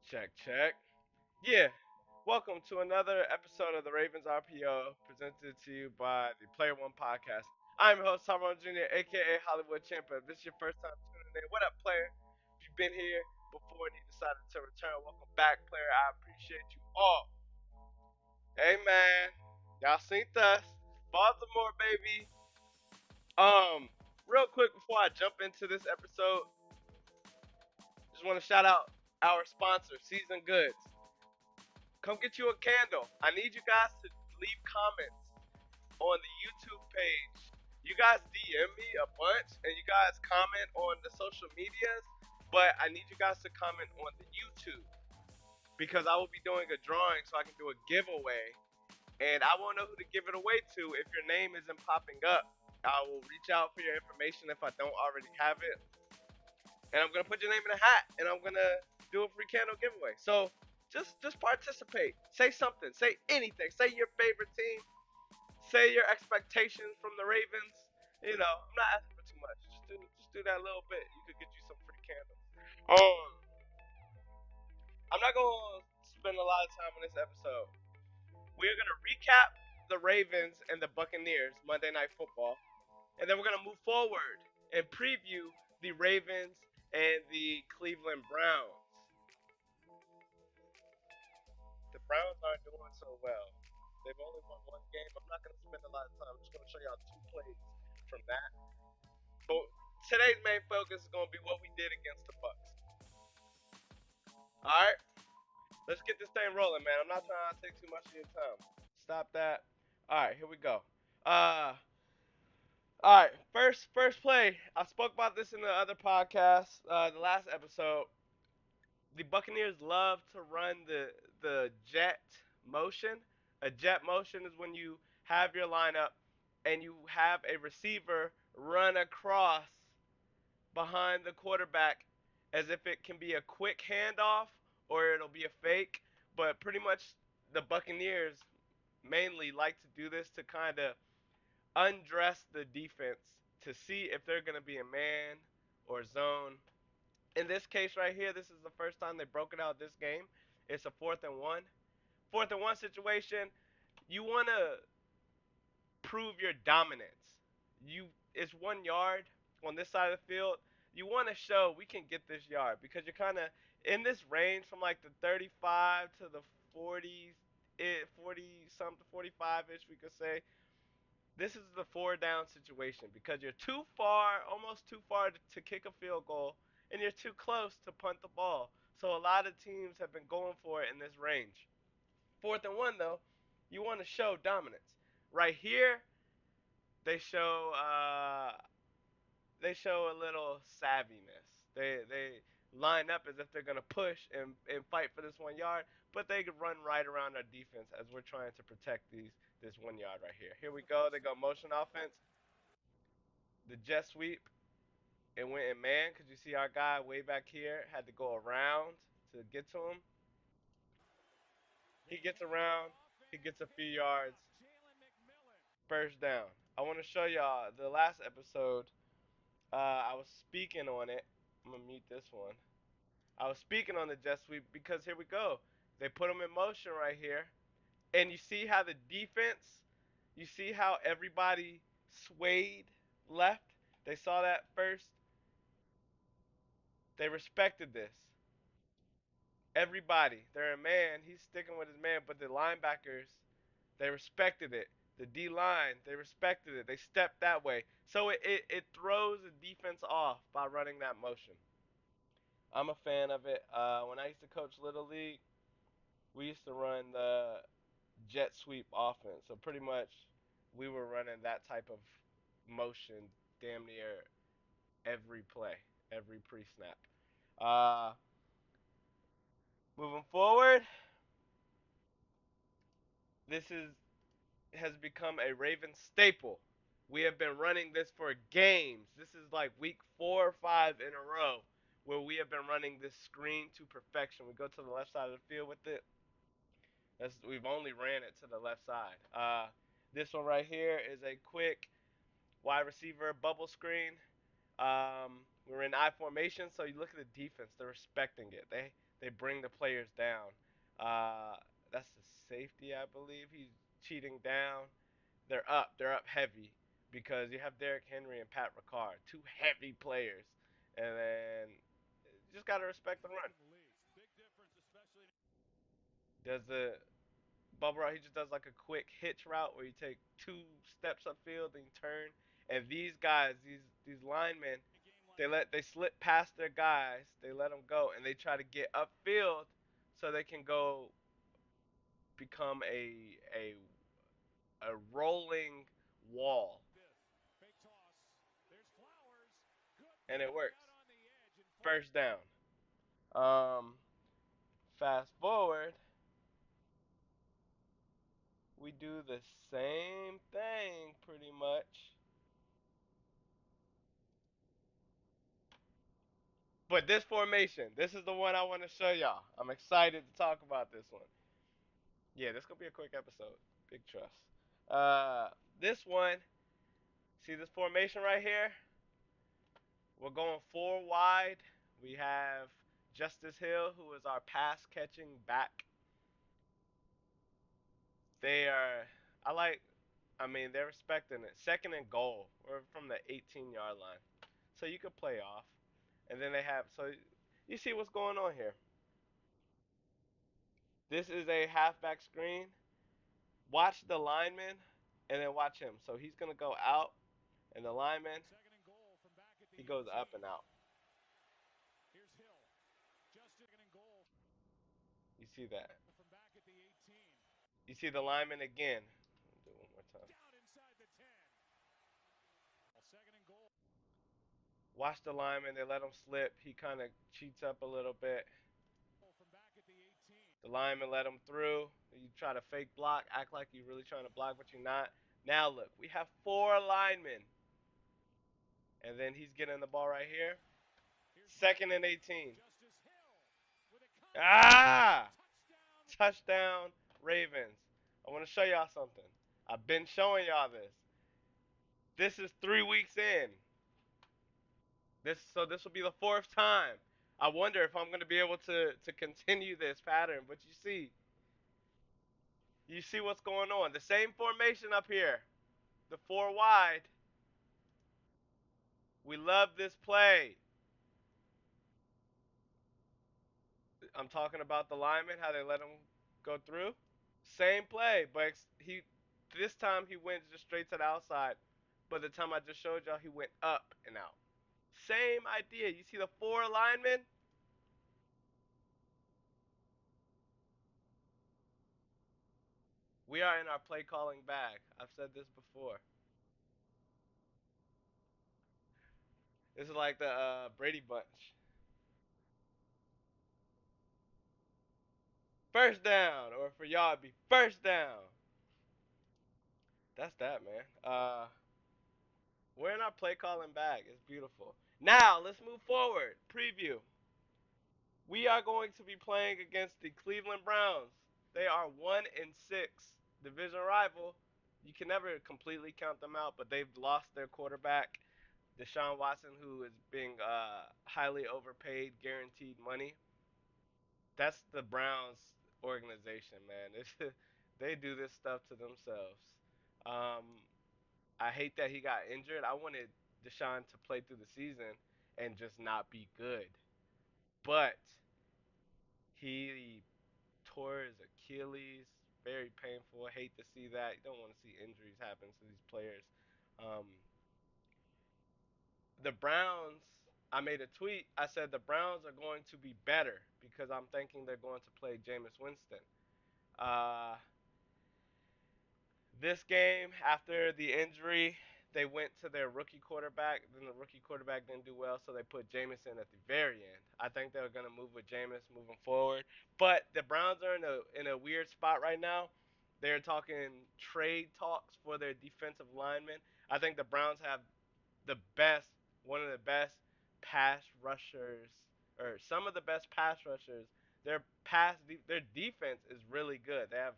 Check, check. Yeah. Welcome to another episode of the Ravens RPO presented to you by the Player One Podcast. I'm your host, Tyrone Jr., aka Hollywood Champa. If this is your first time tuning in, what up, player? If you've been here before and you decided to return, welcome back, player. I appreciate you all. Hey, man. Y'all seen us. Baltimore, baby. Um, Real quick before I jump into this episode, just want to shout out our sponsor, Season Goods. Come get you a candle. I need you guys to leave comments on the YouTube page. You guys DM me a bunch and you guys comment on the social medias, but I need you guys to comment on the YouTube because I will be doing a drawing so I can do a giveaway and I won't know who to give it away to if your name isn't popping up. I will reach out for your information if I don't already have it, and I'm gonna put your name in a hat, and I'm gonna do a free candle giveaway. So just participate. Say something. Say anything. Say your favorite team. Say your expectations from the Ravens. You know, I'm not asking for too much. Just do that little bit. You could get you some free candles. I'm not gonna spend a lot of time on this episode. We're gonna recap the Ravens and the Buccaneers Monday Night Football, and then we're gonna move forward and preview the Ravens and the Cleveland Browns. The Browns aren't doing so well. They've only won one game. I'm not going to spend a lot of time. I'm just going to show y'all two plays from that. But today's main focus is going to be what we did against the Bucs. All right, let's get this thing rolling, man. I'm not trying to take too much of your time. Stop that. All right, here we go. Uh, all right, first play. I spoke about this in the other podcast, the last episode. The Buccaneers love to run the jet motion. A jet motion is when you have your lineup and you have a receiver run across behind the quarterback as if it can be a quick handoff or it'll be a fake. But pretty much the Buccaneers mainly like to do this to kind of undress the defense to see if they're going to be a man or zone. In this case right here, this is the first time they broke it out this game. It's a fourth and one. Fourth and one situation, you want to prove your dominance. You It's 1 yard on this side of the field. You want to show we can get this yard because you're kind of in this range from like the 35 to the 40, 40 something, 45 ish, we could say. This is the four down situation because you're too far, almost too far to kick a field goal, and you're too close to punt the ball. So a lot of teams have been going for it in this range. Fourth and one though, you want to show dominance. Right here, they show they show a little savviness. They line up as if they're gonna push and fight for this 1 yard, but they could run right around our defense as we're trying to protect this 1 yard right here. Here we go. They go motion offense. The jet sweep. It went in man. Cause you see our guy way back here had to go around to get to him. He gets around. He gets a few yards. First down. I want to show y'all the last episode. I was speaking on it. I'm gonna mute this one. I was speaking on the jet sweep because here we go. They put him in motion right here, and you see how the defense. You see how everybody swayed left. They saw that first. They respected this. Everybody, they're a man. He's sticking with his man, but the linebackers, they respected it. The D line, they respected it. They stepped that way. So it throws the defense off by running that motion. I'm a fan of it. When I used to coach Little League, we used to run the jet sweep offense. So pretty much we were running that type of motion damn near every play, every pre snap. Uh, Moving forward, this has become a Raven staple. We have been running this for games. This is like week 4 or 5 in a row where we have been running this screen to perfection. We go to the left side of the field with it. We've only ran it to the left side. This one right here is a quick wide receiver bubble screen. we're in I formation, so you look at the defense. They're respecting it. They bring the players down. That's the safety, I believe. He's cheating down. They're up. They're up heavy because you have Derrick Henry and Pat Ricard, two heavy players, and then you just gotta respect the run. Does the bubble route? He just does like a quick hitch route where you take 2 steps upfield and you turn. And these guys, these linemen, they slip past their guys, they let them go, and they try to get upfield so they can go become a rolling wall, and it works. First down. Um, Fast forward, we do the same thing pretty much, but this formation, this is the one I want to show y'all. I'm excited to talk about this one. Yeah, this gonna be a quick episode. Big trust. This one, see this formation right here? We're going 4 wide. We have Justice Hill, who is our pass catching back. They are, I like, I mean, they're respecting it. Second and goal. We're from the 18-yard line. So you could play off. And then they have, so you see what's going on here. This is a halfback screen. Watch the lineman and then watch him. So he's going to go out, and the lineman, he goes up and out. You see that? You see the lineman again. Do it one more time. Watch the lineman. They let him slip. He kind of cheats up a little bit. The lineman let him through. You try to fake block, act like you're really trying to block, but you're not. Now look, we have 4 linemen, and then he's getting the ball right here. Second and 18. Ah! Touchdown, Ravens. I want to show y'all something. I've been showing y'all this. This is 3 weeks in. This will be the fourth time. I wonder if I'm gonna be able to continue this pattern. But you see what's going on. The same formation up here. The 4 wide. We love this play. I'm talking about the lineman, how they let him go through. Same play, but he this time he went just straight to the outside. But the time I just showed y'all, he went up and out. Same idea. You see the 4 linemen? We are in our play calling bag. I've said this before. This is like the Brady Bunch. First down, or for y'all, it'd be first down. That's that, man. We're in our play calling bag. It's beautiful. Now let's move forward. Preview. We are going to be playing against the Cleveland Browns. They are 1-6, division rival. You can never completely count them out, but they've lost their quarterback, Deshaun Watson, who is being highly overpaid, guaranteed money. That's the Browns organization, man. They do this stuff to themselves. Um, I hate that he got injured. I wanted Deshaun to play through the season and just not be good, but he tore his Achilles. Very painful. I hate to see that. You don't want to see injuries happen to these players. Um, the Browns, I made a tweet. I said the Browns are going to be better because I'm thinking they're going to play Jameis Winston. Uh, this game, after the injury, they went to their rookie quarterback. Then the rookie quarterback didn't do well, so they put Jameis in at the very end. I think they're going to move with Jameis moving forward. But the Browns are in a weird spot right now. They're talking trade talks for their defensive linemen. I think the Browns have the best, one of the best pass rushers, or some of the best pass rushers. Their defense is really good. They have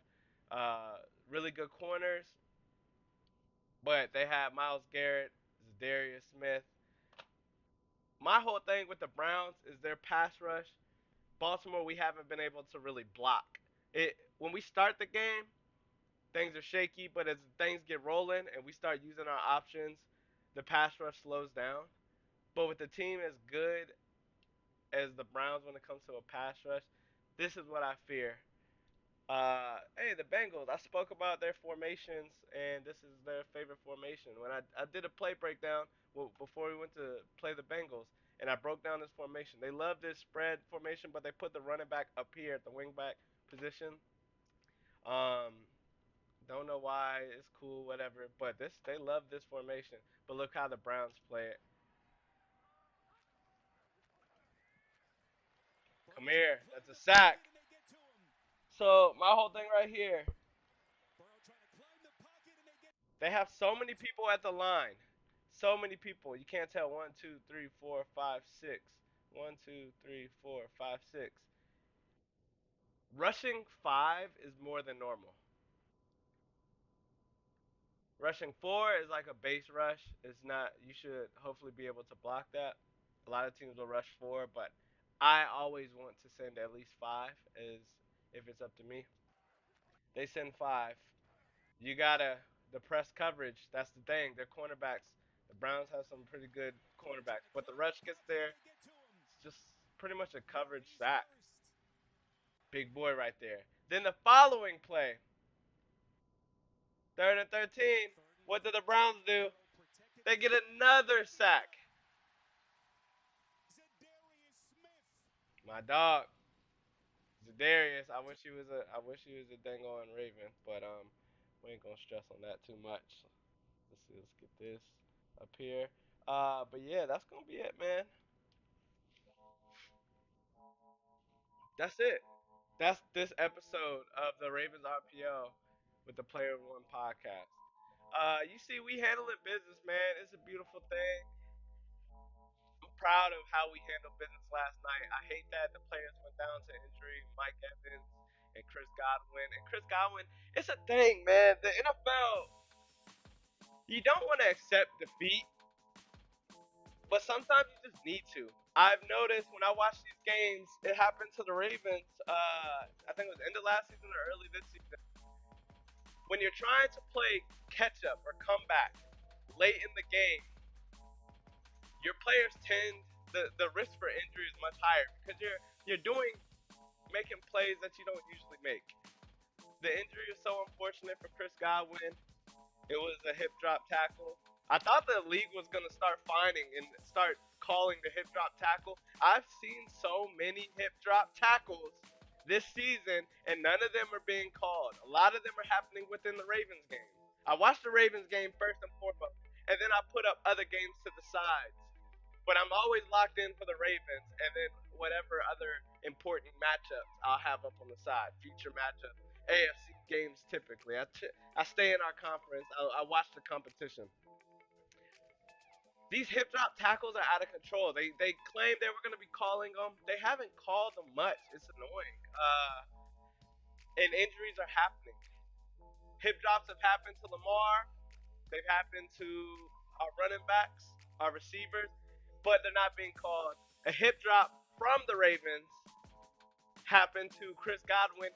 really good corners, but they have Miles Garrett, Darius Smith. My whole thing with the Browns is their pass rush. Baltimore, we haven't been able to really block it. When we start the game, things are shaky, but as things get rolling and we start using our options, the pass rush slows down. But with a team as good as the Browns when it comes to a pass rush, this is what I fear. Hey, the Bengals. I spoke about their formations, and this is their favorite formation. When I did a play breakdown before we went to play the Bengals, and I broke down this formation. They love this spread formation, but they put the running back up here at the wing back position. Um, don't know why. It's cool, whatever. But this, they love this formation. But look how the Browns play it. Come here. That's a sack. So my whole thing right here, they have so many people at the line. So many people. You can't tell one, two, three, four, five, six. One, two, three, four, five, six. Rushing five is more than normal. Rushing four is like a base rush. It's not. You should hopefully be able to block that. A lot of teams will rush four, but I always want to send at least five. As if it's up to me, they send five. You gotta the press coverage. That's the thing. Their cornerbacks. The Browns have some pretty good cornerbacks, but the rush gets there. It's just pretty much a coverage sack. Big boy right there. Then the following play, 3rd and 13. What do the Browns do? They get another sack. My dog, Zadarius. I wish he was a dang on Raven, but we ain't gonna stress on that too much. Let's see. Let's get this up here. But yeah, that's gonna be it, man. That's it. That's this episode of the Ravens RPO with the Player One podcast. You see, we handling business, man. It's a beautiful thing. I'm proud of how we handled business last night. I hate that the players went down to injury. Mike Evans and Chris Godwin. And Chris Godwin, it's a thing, man. The NFL, you don't want to accept defeat, but sometimes you just need to. I've noticed when I watch these games, it happened to the Ravens. I think it was end of last season or early this season. When you're trying to play catch up or comeback late in the game, your players tend the risk for injury is much higher because you're doing making plays that you don't usually make. The injury is so unfortunate for Chris Godwin. It was a hip drop tackle. I thought the league was gonna start finding and start calling the hip drop tackle. I've seen so many hip drop tackles this season, and none of them are being called. A lot of them are happening within the Ravens game. I watched the Ravens game first and foremost, and then I put up other games to the sides. But I'm always locked in for the Ravens, and then whatever other important matchups I'll have up on the side, future matchups, AFC games typically. I stay in our conference. I watch the competition. These hip drop tackles are out of control. They claim they were going to be calling them. They haven't called them much. It's annoying. And injuries are happening. Hip drops have happened to Lamar. They've happened to our running backs, our receivers, but they're not being called. A hip drop from the Ravens happened to Chris Godwin.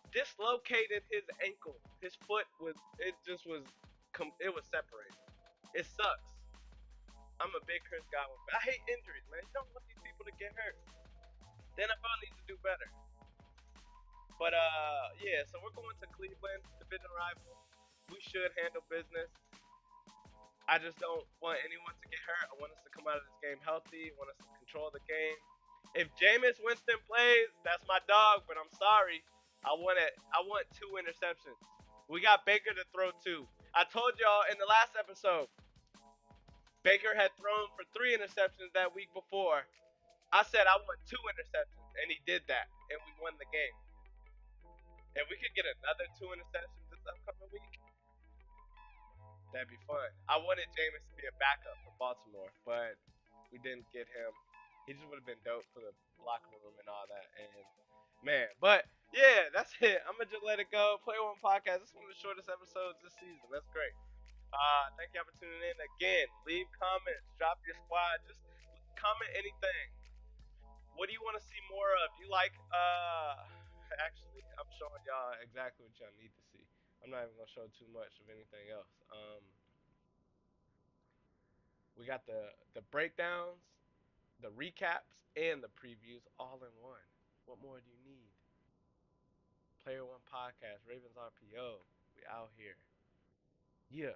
Dislocated his ankle. His foot was. It just was. It was separated. It sucks. I'm a big Chris Godwin fan. I hate injuries, man. You don't want these people to get hurt. The NFL needs to do better. But yeah. So we're going to Cleveland, division rival. We should handle business. I just don't want anyone to get hurt. I want us to come out of this game healthy. I want us to control the game. If Jameis Winston plays, that's my dog. But I'm sorry. I want it. I want 2 interceptions. We got Baker to throw 2. I told y'all in the last episode, Baker had thrown for 3 interceptions that week before. I said I want 2 interceptions, and he did that, and we won the game. And we could get another 2 interceptions this upcoming week. That'd be fun. I wanted Jameis to be a backup for Baltimore, but we didn't get him. He just would have been dope for the locker room and all that. And man, but yeah, that's it. I'm gonna just let it go. Play One Podcast. This is one of the shortest episodes this season. That's great. Thank y'all for tuning in again. Leave comments. Drop your squad. Just comment anything. What do you want to see more of? You like actually I'm showing y'all exactly what y'all need to see. I'm not even gonna show too much of anything else. We got the breakdowns, the recaps, and the previews all in one. What more do you need? Player One Podcast, Ravens RPO. We out here. Yeah.